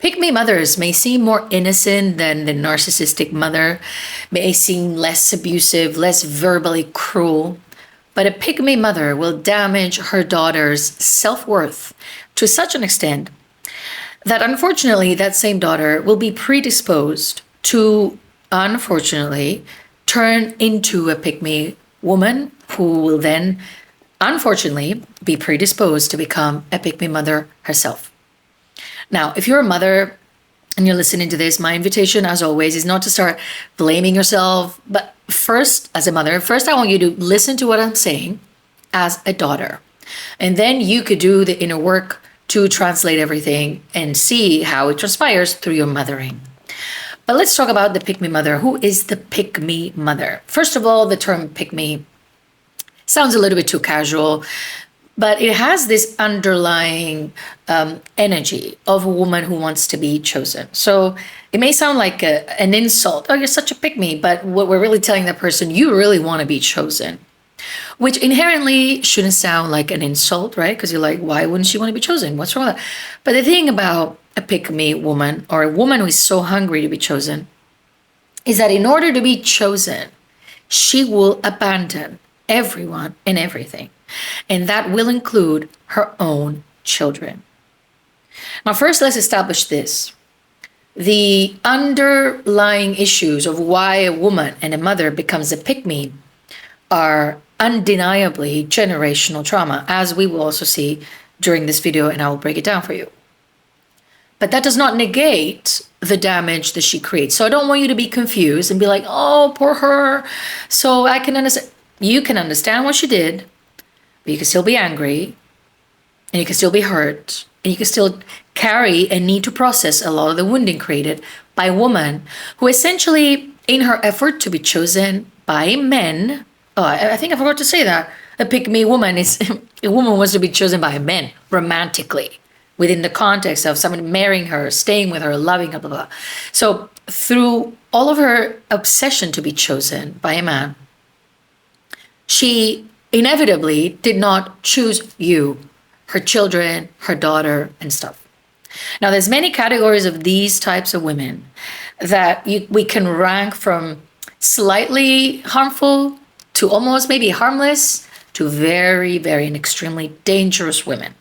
Pick-me mothers may seem more innocent than the narcissistic mother, may seem less abusive, less verbally cruel, but a pick-me mother will damage her daughter's self-worth to such an extent that unfortunately that same daughter will be predisposed to, unfortunately, turn into a pick-me woman who will then, unfortunately, be predisposed to become a pick-me mother herself. Now, if you're a mother and you're listening to this, my invitation, as always, is not to start blaming yourself, but first, as a mother, first I want you to listen to what I'm saying as a daughter. And then you could do the inner work to translate everything and see how it transpires through your mothering. But let's talk about the pick-me mother. Who is the pick-me mother? First of all, the term pick-me sounds a little bit too casual, but it has this underlying energy of a woman who wants to be chosen. So it may sound like an insult. Oh, you're such a pick-me, but what we're really telling that person, you really want to be chosen, which inherently shouldn't sound like an insult, right? Because you're like, why wouldn't she want to be chosen? What's wrong with that? But the thing about a pick-me woman, or a woman who is so hungry to be chosen, is that in order to be chosen, she will abandon everyone and everything. And that will include her own children. Now, first, let's establish this. The underlying issues of why a woman and a mother becomes a pick-me are undeniably generational trauma, as we will also see during this video, and I will break it down for you. But that does not negate the damage that she creates. So I don't want you to be confused and be like, oh, poor her. So I can understand. You can understand what she did, but you can still be angry, and you can still be hurt, and you can still carry and need to process a lot of the wounding created by a woman who essentially, in her effort to be chosen by men, I think I forgot to say that, a pick-me woman is a woman wants to be chosen by men romantically, within the context of someone marrying her, staying with her, loving her, blah, blah. So through all of her obsession to be chosen by a man, she inevitably did not choose you, her children, her daughter, and stuff. Now, there's many categories of these types of women that we can rank from slightly harmful to almost maybe harmless to very, very and extremely dangerous women,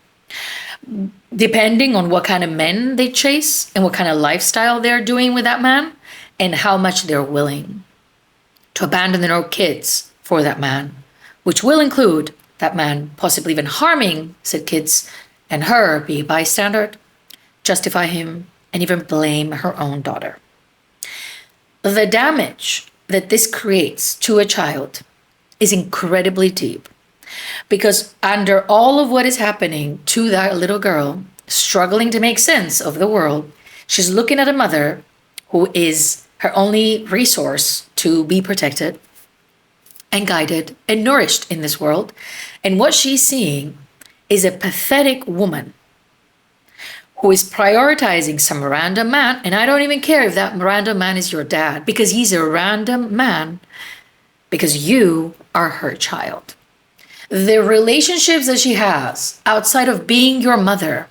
depending on what kind of men they chase and what kind of lifestyle they're doing with that man and how much they're willing to abandon their own kids for that man, which will include that man possibly even harming said kids and her be a bystander, justify him, and even blame her own daughter. The damage that this creates to a child is incredibly deep, because under all of what is happening to that little girl, struggling to make sense of the world, she's looking at a mother who is her only resource to be protected and guided and nourished in this world. And what she's seeing is a pathetic woman who is prioritizing some random man. And I don't even care if that random man is your dad, because he's a random man because you are her child. The relationships that she has outside of being your mother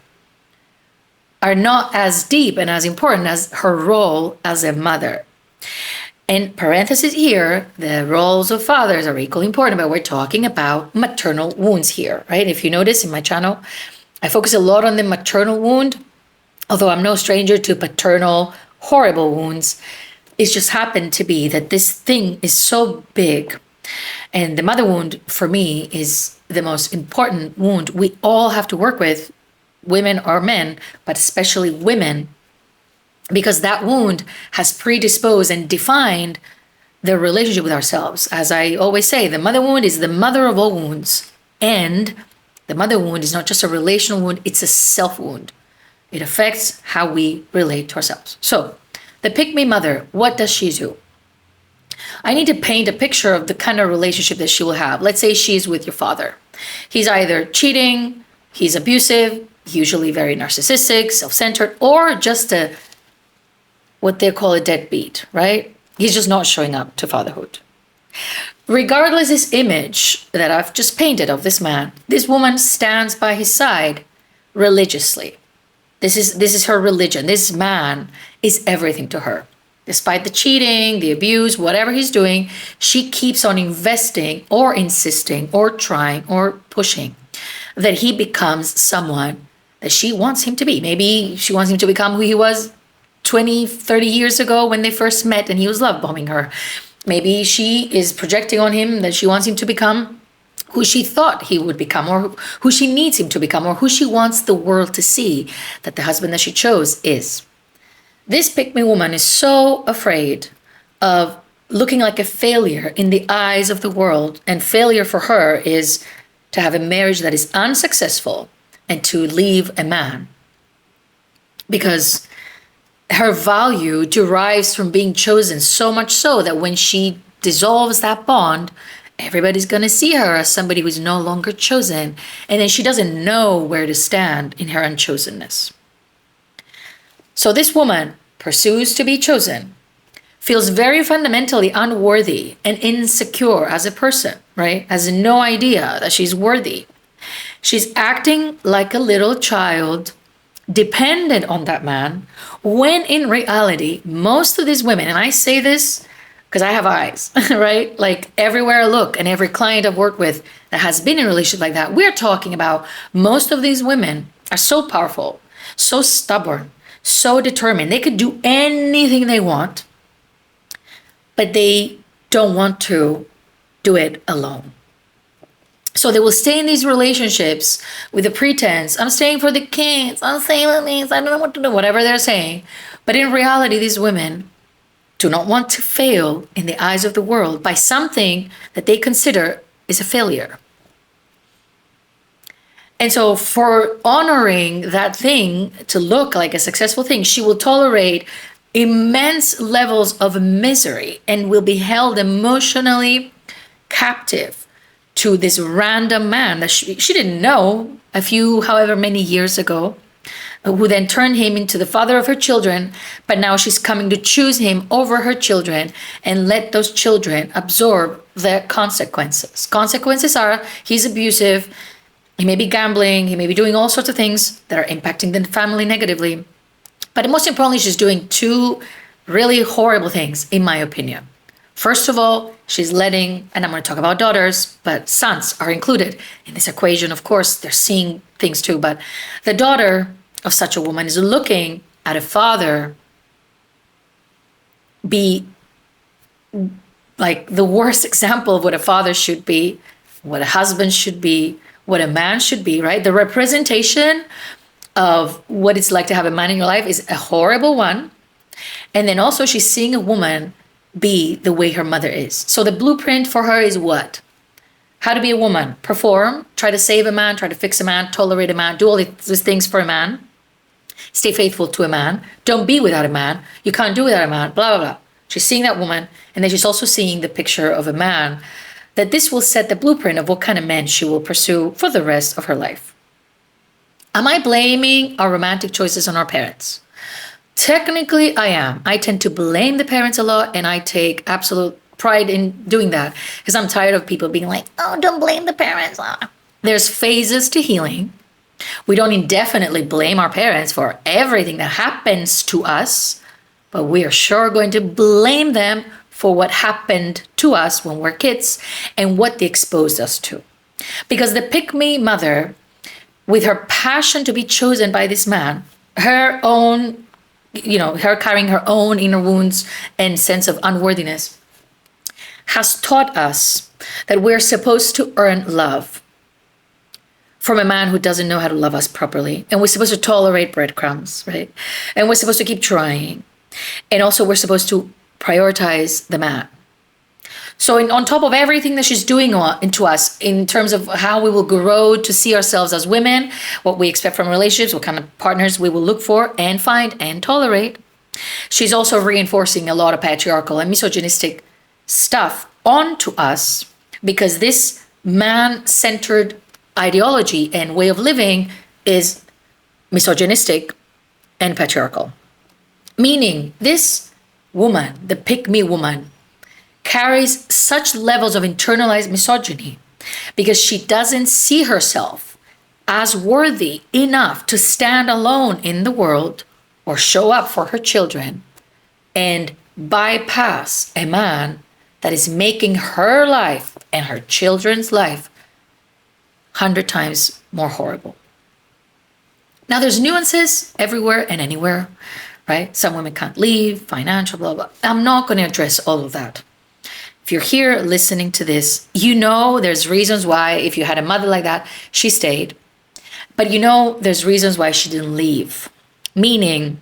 are not as deep and as important as her role as a mother. In parentheses here, the roles of fathers are equally important, but we're talking about maternal wounds here, right? If you notice in my channel, I focus a lot on the maternal wound, although I'm no stranger to paternal horrible wounds. It's just happened to be that this thing is so big. And the mother wound, for me, is the most important wound we all have to work with, women or men, but especially women, because that wound has predisposed and defined the relationship with ourselves. As I always say, the mother wound is the mother of all wounds. And the mother wound is not just a relational wound, it's a self wound. It affects how we relate to ourselves. So the pick-me mother, what does she do? I need to paint a picture of the kind of relationship that she will have. Let's say she's with your father. He's either cheating, he's abusive, usually very narcissistic, self-centered, or just what they call a deadbeat, right? He's just not showing up to fatherhood. Regardless this image that I've just painted of this man, this woman stands by his side religiously. This is her religion. This man is everything to her. Despite the cheating, the abuse, whatever he's doing, she keeps on investing or insisting or trying or pushing that he becomes someone that she wants him to be. Maybe she wants him to become who he was 20, 30 years ago when they first met and he was love bombing her. Maybe she is projecting on him that she wants him to become who she thought he would become, or who she needs him to become, or who she wants the world to see that the husband that she chose is. This pick-me woman is so afraid of looking like a failure in the eyes of the world, and failure for her is to have a marriage that is unsuccessful and to leave a man. Because her value derives from being chosen, so much so that when she dissolves that bond, everybody's going to see her as somebody who's no longer chosen, and then she doesn't know where to stand in her unchosenness. So this woman pursues to be chosen, feels very fundamentally unworthy and insecure as a person, right? Has no idea that she's worthy. She's acting like a little child, dependent on that man, when in reality, most of these women, and I say this because I have eyes, right? Like everywhere I look and every client I've worked with that has been in a relationship like that, we're talking about most of these women are so powerful, so stubborn, so determined. They could do anything they want, but they don't want to do it alone. So they will stay in these relationships with the pretense, I'm staying for the kids, I'm staying with me, I don't know what to do, whatever they're saying. But in reality, these women do not want to fail in the eyes of the world by something that they consider is a failure. And so for honoring that thing to look like a successful thing, she will tolerate immense levels of misery and will be held emotionally captive to this random man that she didn't know a few, however many years ago, who then turned him into the father of her children. But now she's coming to choose him over her children and let those children absorb the consequences. Consequences are he's abusive, he may be gambling, he may be doing all sorts of things that are impacting the family negatively. But most importantly, she's doing two really horrible things, in my opinion. First of all, she's letting, and I'm going to talk about daughters, but sons are included in this equation. Of course, they're seeing things too, but the daughter of such a woman is looking at a father be like the worst example of what a father should be, what a husband should be, what a man should be, right? The representation of what it's like to have a man in your life is a horrible one. And then also she's seeing a woman be the way her mother is. So the blueprint for her is what? How to be a woman, perform, try to save a man, try to fix a man, tolerate a man, do all these things for a man, stay faithful to a man, don't be without a man, you can't do without a man, blah, blah, blah. She's seeing that woman, and then she's also seeing the picture of a man, that this will set the blueprint of what kind of men she will pursue for the rest of her life. Am I blaming our romantic choices on our parents? Technically, I am. I tend to blame the parents a lot, and I take absolute pride in doing that because I'm tired of people being like, oh, don't blame the parents. There's phases to healing. We don't indefinitely blame our parents for everything that happens to us, but we are sure going to blame them for what happened to us when we're kids and what they exposed us to. Because the pick-me mother, with her passion to be chosen by this man, her own, her carrying her own inner wounds and sense of unworthiness, has taught us that we're supposed to earn love from a man who doesn't know how to love us properly. And we're supposed to tolerate breadcrumbs, right? And we're supposed to keep trying. And also we're supposed to prioritize the man. So on top of everything that she's doing into us in terms of how we will grow to see ourselves as women, what we expect from relationships, what kind of partners we will look for and find and tolerate, she's also reinforcing a lot of patriarchal and misogynistic stuff onto us because this man-centered ideology and way of living is misogynistic and patriarchal. Meaning this woman, the pick-me woman, carries such levels of internalized misogyny because she doesn't see herself as worthy enough to stand alone in the world or show up for her children and bypass a man that is making her life and her children's life 100 times more horrible. Now, there's nuances everywhere and anywhere, right? Some women can't leave, financial, blah, blah. I'm not going to address all of that. If you're here listening to this, you know there's reasons why, if you had a mother like that, she stayed. But you know there's reasons why she didn't leave. Meaning,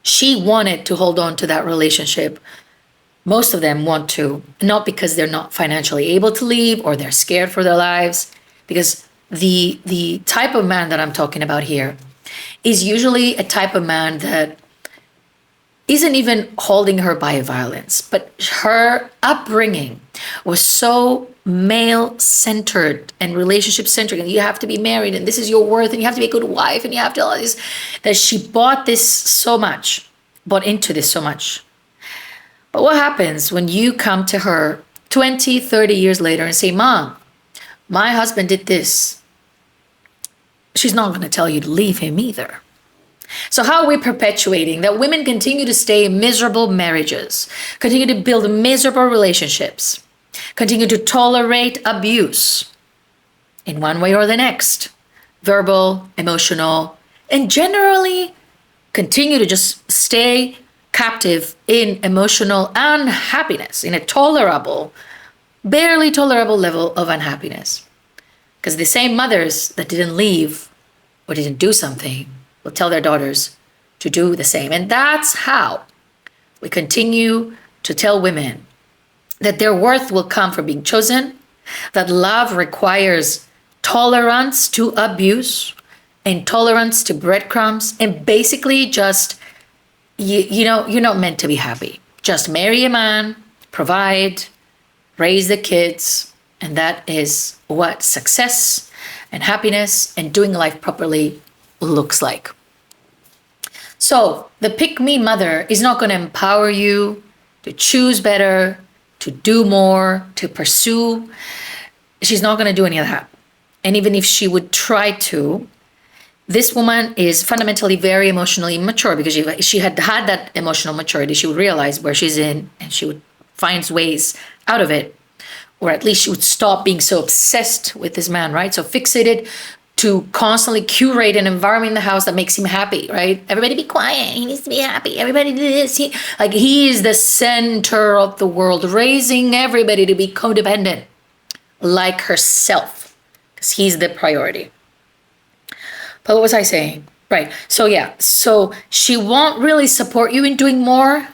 she wanted to hold on to that relationship. Most of them want to, not because they're not financially able to leave or they're scared for their lives, because the type of man that I'm talking about here is usually a type of man that isn't even holding her by violence, but her upbringing was so male-centered and relationship-centric, and you have to be married, and this is your worth, and you have to be a good wife, and you have to all this, that she bought into this so much. But what happens when you come to her 20, 30 years later and say, Mom, my husband did this? She's not going to tell you to leave him either. So how are we perpetuating that women continue to stay in miserable marriages, continue to build miserable relationships, continue to tolerate abuse in one way or the next, verbal, emotional, and generally continue to just stay captive in emotional unhappiness, in a barely tolerable level of unhappiness? Because the same mothers that didn't leave or didn't do something will tell their daughters to do the same. And that's how we continue to tell women that their worth will come from being chosen, that love requires tolerance to abuse and tolerance to breadcrumbs, and basically just, you're not meant to be happy. Just marry a man, provide, raise the kids, and that is what success and happiness and doing life properly looks like. So the pick-me mother is not going to empower you to choose better, to do more, to pursue. She's not going to do any of that. And even if she would try to, this woman is fundamentally very emotionally immature, because if she had that emotional maturity, she would realize where she's in and she would find ways out of it. Or at least she would stop being so obsessed with this man, right? So fixated to constantly curate an environment in the house that makes him happy, right? Everybody be quiet. He needs to be happy. Everybody do this. He is the center of the world, raising everybody to be codependent like herself, because he's the priority. But what was I saying? Right. So she won't really support you in doing more.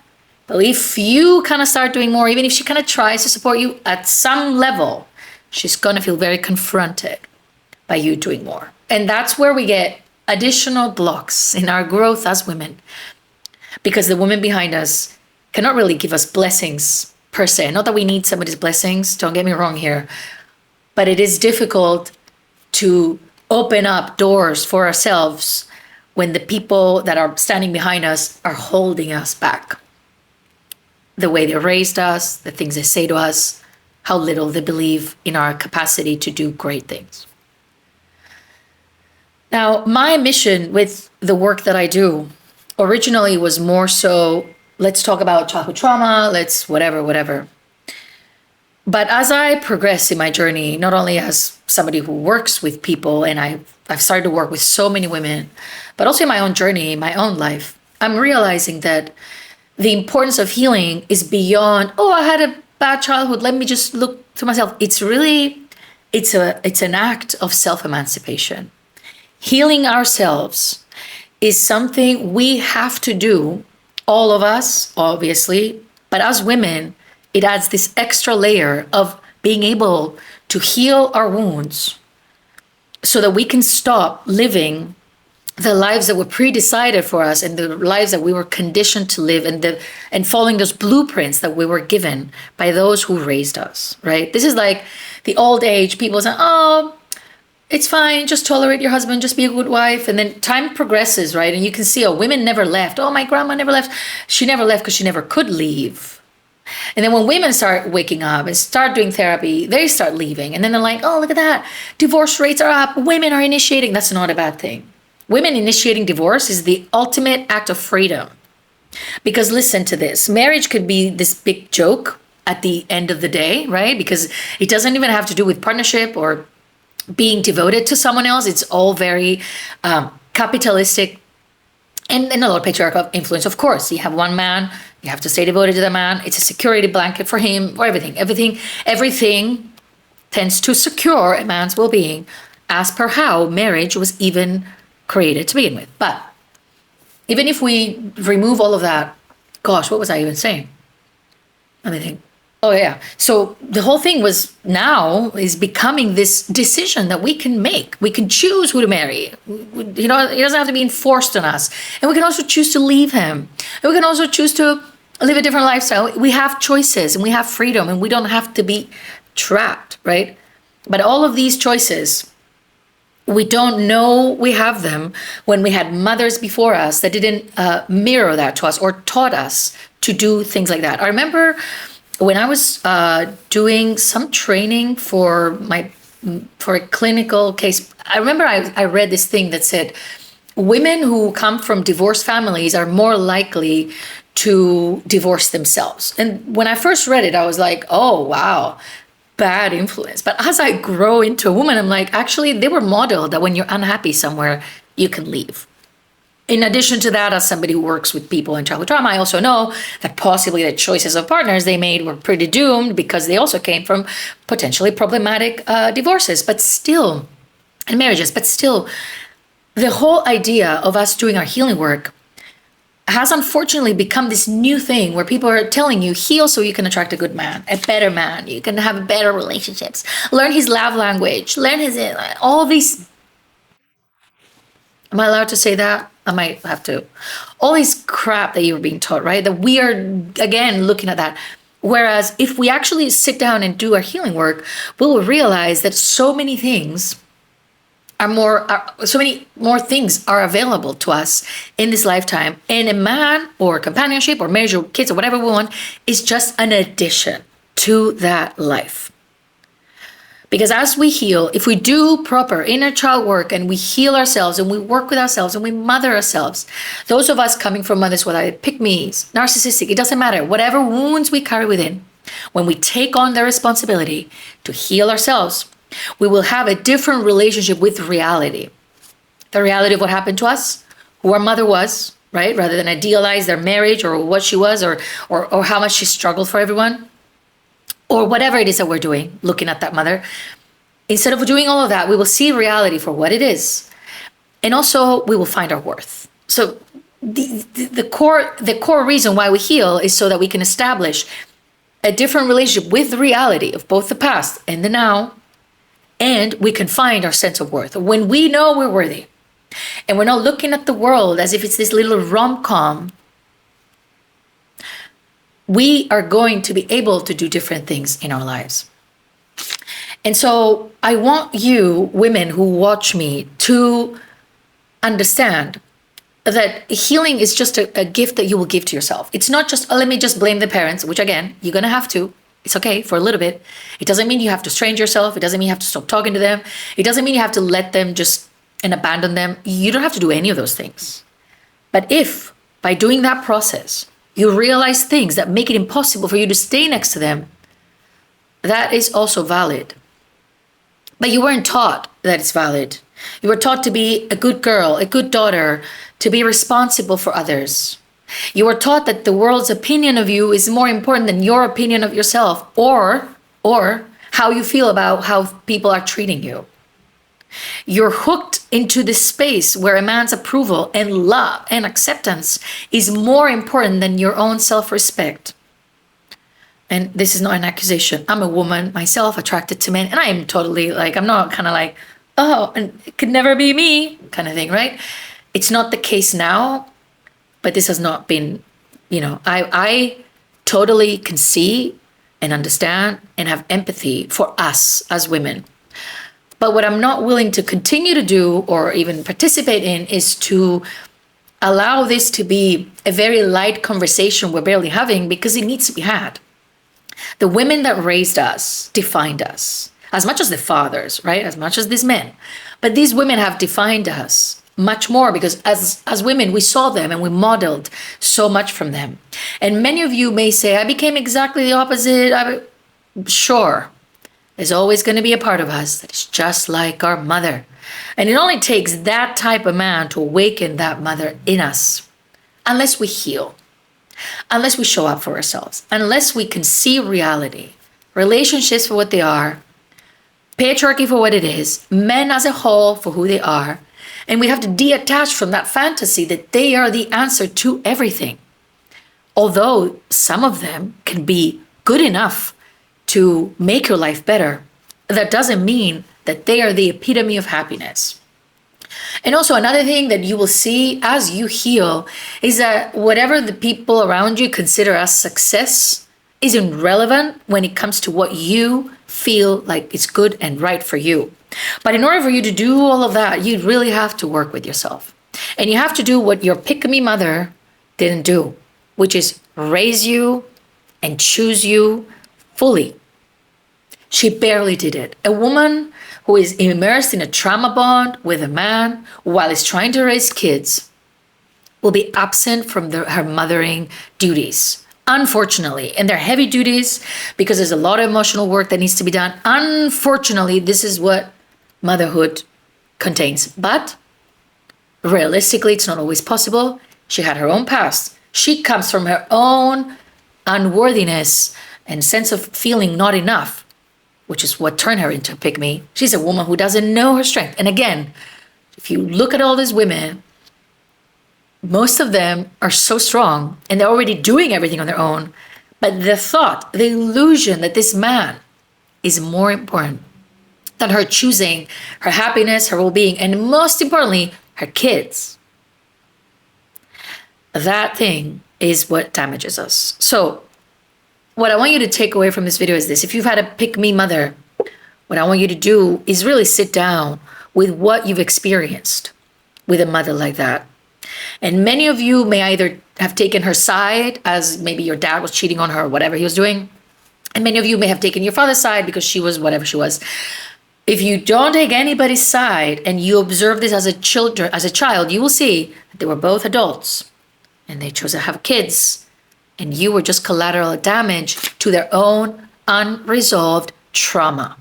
But if you kind of start doing more, even if she kind of tries to support you at some level, she's going to feel very confronted by you doing more. And that's where we get additional blocks in our growth as women, because the women behind us cannot really give us blessings per se. Not that we need somebody's blessings, don't get me wrong here, but it is difficult to open up doors for ourselves when the people that are standing behind us are holding us back. The way they raised us, the things they say to us, how little they believe in our capacity to do great things. Now, my mission with the work that I do originally was more so, let's talk about childhood trauma, let's whatever. But as I progress in my journey, not only as somebody who works with people, and I've started to work with so many women, but also in my own journey, in my own life, I'm realizing that the importance of healing is beyond, I had a bad childhood, let me just look to myself. It's an act of self-emancipation. Healing ourselves is something we have to do, all of us, obviously, but as women, it adds this extra layer of being able to heal our wounds so that we can stop living the lives that were pre-decided for us and the lives that we were conditioned to live, and following those blueprints that we were given by those who raised us, right? This is like the old age people say, it's fine, just tolerate your husband, just be a good wife. And then time progresses, right? And you can see, women never left. My grandma never left. She never left because she never could leave. And then when women start waking up and start doing therapy, they start leaving. And then they're like, oh, look at that. Divorce rates are up. Women are initiating. That's not a bad thing. Women initiating divorce is the ultimate act of freedom. Because listen to this, marriage could be this big joke at the end of the day, right? Because it doesn't even have to do with partnership or being devoted to someone else. It's all very capitalistic and a lot of patriarchal influence. Of course, you have one man, you have to stay devoted to the man. It's a security blanket for him, for everything. Everything tends to secure a man's well-being as per how marriage was even created to begin with. But even if we remove all of that, gosh, what was I even saying? Let me think. Oh, yeah. So the whole thing was now is becoming this decision that we can make. We can choose who to marry. You know, it doesn't have to be enforced on us. And we can also choose to leave him. And we can also choose to live a different lifestyle. We have choices and we have freedom and we don't have to be trapped, right? But all of these choices, we don't know we have them when we had mothers before us that didn't mirror that to us or taught us to do things like that. I remember when I was doing some training for a clinical case, I remember I read this thing that said women who come from divorced families are more likely to divorce themselves. And when I first read it, I was like, oh, wow, bad influence. But as I grow into a woman, I'm like, actually, they were modeled that when you're unhappy somewhere, you can leave. In addition to that, as somebody who works with people in childhood trauma, I also know that possibly the choices of partners they made were pretty doomed because they also came from potentially problematic divorces, but still, and marriages. But still, the whole idea of us doing our healing work has unfortunately become this new thing where people are telling you, heal so you can attract a good man, a better man, you can have better relationships, learn his love language, learn his, all these. Am I allowed to say that? I might have to. All this crap that you were being taught, right? That we are, again, looking at that. Whereas if we actually sit down and do our healing work, we will realize that so many more things are available to us in this lifetime. And a man or companionship or marriage or kids or whatever we want is just an addition to that life. Because as we heal, if we do proper inner child work and we heal ourselves and we work with ourselves and we mother ourselves, those of us coming from mothers, whether they're pick-me's, narcissistic, it doesn't matter, whatever wounds we carry within, when we take on the responsibility to heal ourselves, we will have a different relationship with reality. The reality of what happened to us, who our mother was, right? Rather than idealize their marriage or what she was or how much she struggled for everyone. Or whatever it is that we're doing, looking at that mother. Instead of doing all of that, we will see reality for what it is. And also we will find our worth. So the core reason why we heal is so that we can establish a different relationship with the reality of both the past and the now. And we can find our sense of worth. When we know we're worthy and we're not looking at the world as if it's this little rom-com, we are going to be able to do different things in our lives. And so I want you, women who watch me, to understand that healing is just a gift that you will give to yourself. It's not just, oh, let me just blame the parents, which again, you're going to have to. It's okay for a little bit. It doesn't mean you have to strange yourself. It doesn't mean you have to stop talking to them. It doesn't mean you have to let them just and abandon them. You don't have to do any of those things. But if by doing that process, you realize things that make it impossible for you to stay next to them, that is also valid. But you weren't taught that it's valid. You were taught to be a good girl, a good daughter, to be responsible for others. You were taught that the world's opinion of you is more important than your opinion of yourself, or how you feel about how people are treating you. You're hooked into this space where a man's approval and love and acceptance is more important than your own self-respect. And this is not an accusation. I'm a woman myself, attracted to men, and I am totally like, I'm not kind of like, oh, and it could never be me kind of thing, right? It's not the case now, but this has not been, I totally can see and understand and have empathy for us as women. But what I'm not willing to continue to do or even participate in is to allow this to be a very light conversation we're barely having, because it needs to be had. The women that raised us defined us as much as the fathers, right? As much as these men. But these women have defined us much more because as women, we saw them and we modeled so much from them. And many of you may say, I became exactly the opposite. Sure, there's always going to be a part of us that is just like our mother. And it only takes that type of man to awaken that mother in us. Unless we heal, unless we show up for ourselves, unless we can see reality, relationships for what they are, patriarchy for what it is, men as a whole for who they are, and we have to detach from that fantasy that they are the answer to everything. Although some of them can be good enough to make your life better, that doesn't mean that they are the epitome of happiness. And also another thing that you will see as you heal is that whatever the people around you consider as success is irrelevant when it comes to what you feel like is good and right for you. But in order for you to do all of that, you really have to work with yourself. And you have to do what your pick-me mother didn't do, which is raise you and choose you fully. She barely did it. A woman who is immersed in a trauma bond with a man while he's trying to raise kids will be absent from her mothering duties. Unfortunately, and they're heavy duties because there's a lot of emotional work that needs to be done. Unfortunately, this is what motherhood contains. But realistically, it's not always possible. She had her own past. She comes from her own unworthiness and sense of feeling not enough, which is what turned her into a pick-me. She's a woman who doesn't know her strength. And again, if you look at all these women, most of them are so strong and they're already doing everything on their own. But the thought, the illusion that this man is more important than her choosing her happiness, her well-being, and most importantly, her kids. That thing is what damages us. So what I want you to take away from this video is this. If you've had a pick-me mother, what I want you to do is really sit down with what you've experienced with a mother like that. And many of you may either have taken her side as maybe your dad was cheating on her or whatever he was doing. And many of you may have taken your father's side because she was whatever she was. If you don't take anybody's side and you observe this as a child, you will see that they were both adults and they chose to have kids. And you were just collateral damage to their own unresolved trauma.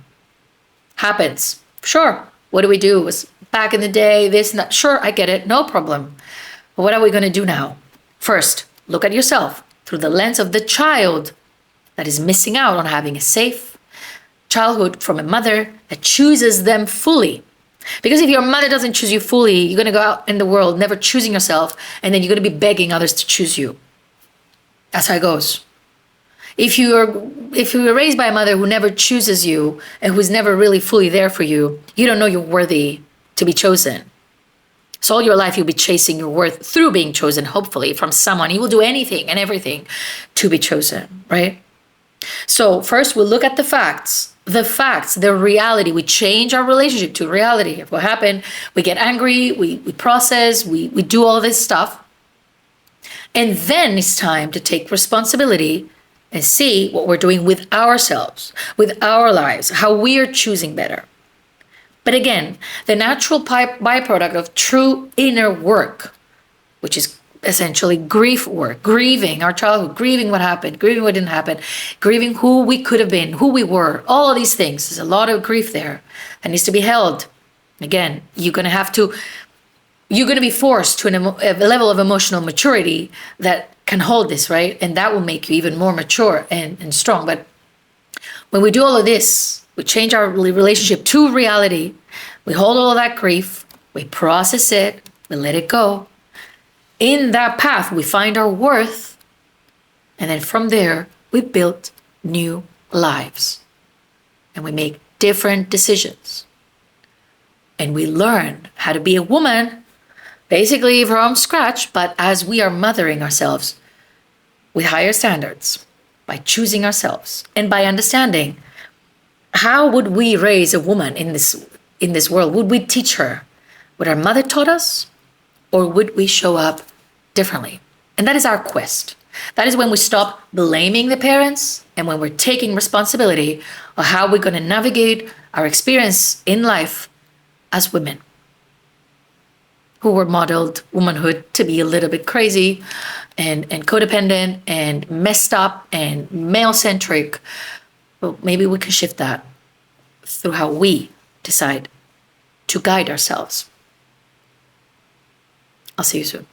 Happens. Sure. What do we do? It was back in the day, this and that. Sure, I get it. No problem. But what are we going to do now? First, look at yourself through the lens of the child that is missing out on having a safe childhood from a mother that chooses them fully. Because if your mother doesn't choose you fully, you're going to go out in the world never choosing yourself, and then you're going to be begging others to choose you. That's how it goes. If you were raised by a mother who never chooses you and who's never really fully there for you, you don't know you're worthy to be chosen. So all your life you'll be chasing your worth through being chosen, hopefully, from someone. You will do anything and everything to be chosen, right? So first we'll look at the facts, the reality. We change our relationship to reality. What happened? We get angry, we process, we do all this stuff. And then it's time to take responsibility and see what we're doing with ourselves, with our lives, how we are choosing better. But again, the natural byproduct of true inner work, which is essentially grief work, grieving our childhood, grieving what happened, grieving what didn't happen, grieving who we could have been, who we were, all of these things. There's a lot of grief there that needs to be held. Again, you're going to be forced to a level of emotional maturity that can hold this, right? And that will make you even more mature and strong. But when we do all of this, we change our relationship to reality, we hold all of that grief, we process it, we let it go. In that path, we find our worth. And then from there, we build new lives. And we make different decisions. And we learn how to be a woman, basically from scratch, but as we are mothering ourselves with higher standards, by choosing ourselves and by understanding how would we raise a woman in this world? Would we teach her what our mother taught us, or would we show up differently? And that is our quest. That is when we stop blaming the parents and when we're taking responsibility of how we're going to navigate our experience in life as women who were modeled womanhood to be a little bit crazy and codependent and messed up and male centric. Well, maybe we can shift that through how we decide to guide ourselves. I'll see you soon.